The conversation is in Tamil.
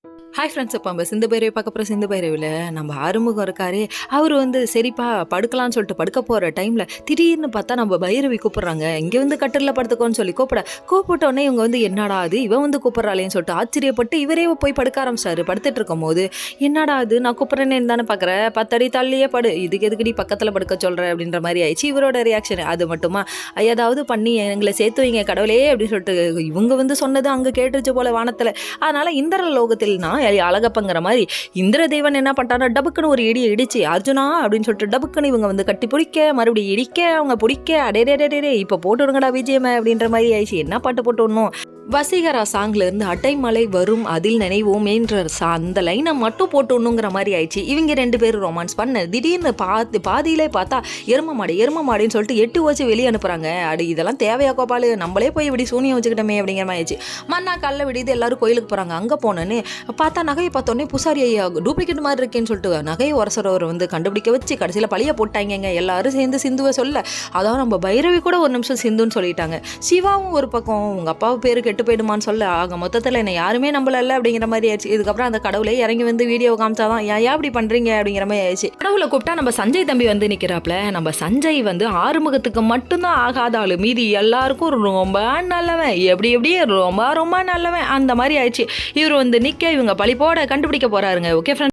ஹாய் ஃப்ரெண்ட்ஸ், இப்போ நம்ம சிந்து பைரவி பார்க்க போகிற சிந்து பைரவியில் நம்ம ஆறுமுகம் இருக்காரே, அவர் சரிப்பா படுக்கலாம்னு சொல்லிட்டு படுக்க போகிற டைமில் திடீர்னு பார்த்தா நம்ம பைரவி கூப்பிட்றாங்க. இங்கே கட்டிலில் படுத்துக்கோன்னு சொல்லி கூப்பிட்டோடனே இவங்க என்னடா அது இவன் கூப்பிட்றாளேன்னு சொல்லிட்டு ஆச்சரியப்பட்டு இவரே போய் படுக்க ஆரம்பிச்சாரு. படுத்துட்டு இருக்கும் போது என்னடா அது நான் கூப்பிட்றேன்னு தானே பார்க்குறேன், 10 அடி தள்ளியே படு, இதுக்கு எதுக்கடி பக்கத்தில் படுக்க சொல்கிறேன் அப்படின்ற மாதிரி ஆயிடுச்சு இவரோட ரியாக்ஷன். அது மட்டுமா ஏதாவது பண்ணி எங்களை சேர்த்து வைங்க கடவுளே அப்படின்னு சொல்லிட்டு இவங்க சொன்னது அங்கே கேட்டுருச்சு போல வானத்தில். அதனால் இந்திர லோகத்தில் நான் அழகப்பங்கிற மாதிரி இந்திர தேவன் என்ன பண்ணிட்டாரா, டபுக்குன்னு ஒரு இடி இடிச்சு அர்ஜுனா அப்படின்னு சொல்லிட்டு டபுக்குன்னு இவங்க கட்டி பிடிக்க மறுபடியும் இடிக்க அவங்க பிடிக்க அடே இப்போ போட்டு விடுங்கடா விஜயம் அப்படின்ற மாதிரி ஆயிடுச்சு. என்ன பாட்டு போட்டு விடணும், வசீகரா சாங்ல இருந்து அட்டைமலை வரும் அதில் நினைவோமேன்ற அந்த லைனை மட்டும் போட்டுணுங்கிற மாதிரி ஆயிடுச்சு. இவங்க 2 பேரும் ரொமான்ஸ் பண்ண திடீர்னு பாதியிலே பார்த்தா எரும மாடின்னு சொல்லிட்டு 8 வச்சு வெளியே அனுப்புறாங்க. அடி இதெல்லாம் தேவையா கோபாலு, நம்மளே போய் இப்படி சூனியம் வச்சுக்கிட்டோமே அப்படிங்கிற மாதிரி ஆயிடுச்சு. மண்ணா கல்ல விடிது எல்லாரும் கோயிலுக்கு போறாங்க. அங்கே போனேன்னு பார்த்தா நகையை பார்த்தோன்னே புசாரி ஐயா டூப்ளிகேட் மாதிரி இருக்கேன்னு சொல்லிட்டு நகையை ஒரசரவர் கண்டுபிடிக்க வச்சு கடைசியில் பழிய போட்டாங்க. எல்லாரும் சேர்ந்து சிந்துவை சொல்ல அதான் நம்ம பைரவி கூட ஒரு நிமிஷம் சிந்துன்னு சொல்லிட்டாங்க. சிவாவும் ஒரு பக்கம் உங்க அப்பாவை பேருக்கு கெட்டு போயிடுமான்னு சொல்ல ஆக மொத்தத்தில் என்ன யாருமே நம்பல அப்படிங்கிற மாதிரி ஆயிடுச்சு. இதுக்கப்புறம் அந்த கடவுளை இறங்கி வீடியோ காமிச்சாதான் ஏன் இப்படி பண்றீங்க அப்படிங்கிற மாதிரி ஆயிடுச்சு. கடவுளை கூப்பிட்டா நம்ம சஞ்சய் தம்பி நிக்கிறாப்ல. நம்ம சஞ்சய் ஆறுமுகத்துக்கு மட்டும்தான் ஆகாத ஆளு, மீதி எல்லாருக்கும் ரொம்ப நல்லவன், எப்படி ரொம்ப ரொம்ப நல்லவன் அந்த மாதிரி ஆயிடுச்சு. இவர் நிக்க இவங்க பழி போட கண்டுபிடிக்க போறாருங்க. Okay friends.